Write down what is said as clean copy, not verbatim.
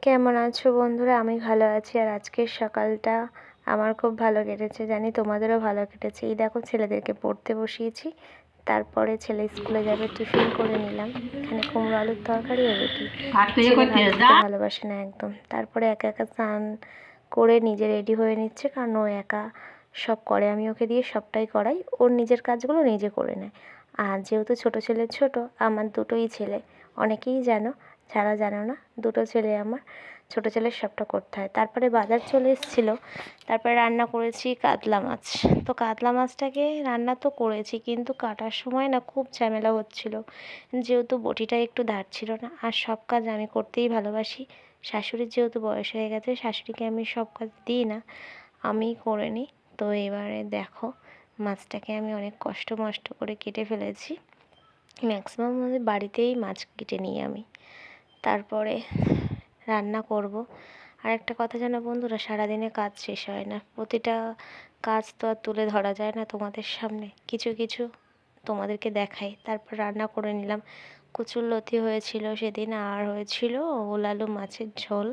কেমন আছো বন্ধুরা? আমি ভালো আছি। আর আজকের সকালটা আমার খুব ভালো কেটেছে, জানি তোমাদেরও ভালো কেটেছে। এই দেখো ছেলেদেরকে পড়তে বসিয়েছি, তারপরে ছেলে স্কুলে যাবে, টিফিন করে নিলাম। এখানে কুমড়ো আলুর তরকারি আর রুটি। ছেলে ভাত খেতে ভালোবাসে না একদম। তারপরে একা একা স্নান করে নিজে রেডি হয়ে নিচ্ছে, কারণ ও একা সব করে, আমি ওকে দিয়ে সবটাই করাই। ওর নিজের কাজগুলো নিজে করে নেয়। আর যেহেতু ছোটো ছেলে, আমার দুটোই ছেলে, অনেকেই জানো, যারা জানো না, দুটো ছেলে আমার। ছোটো ছেলের সবটা করতে হয়। তারপরে বাজার চলে এসেছিলো, তারপরে রান্না করেছি কাতলা মাছ। তো কাতলা মাছটাকে রান্না তো করেছি, কিন্তু কাটার সময় না খুব ঝামেলা হচ্ছিল, যেহেতু বটিটা একটু ধার ছিল না। আর সব কাজ আমি করতেই ভালোবাসি। শাশুড়ির যেহেতু বয়স হয়ে গেছে, শাশুড়িকে আমি সব কাজ দিই না, আমিই করে নিই। তো এবারে দেখো, মাছটাকে আমি অনেক কষ্ট মষ্ট করে কেটে ফেলেছি। ম্যাক্সিমাম আমাদের বাড়িতেই মাছ কেটে নিই আমি, তারপরে রান্না করব। আর একটা কথা জানো বন্ধুরা, সারাদিনে কাজ শেষ হয় না। প্রতিটা কাজ তো আর তুলে ধরা যায় না তোমাদের সামনে, কিছু কিছু তোমাদেরকে দেখাই। তারপর রান্না করে নিলাম। কচুরলতি হয়েছিল সেদিন, আর হয়েছিল ওল আলু মাছের ঝোল,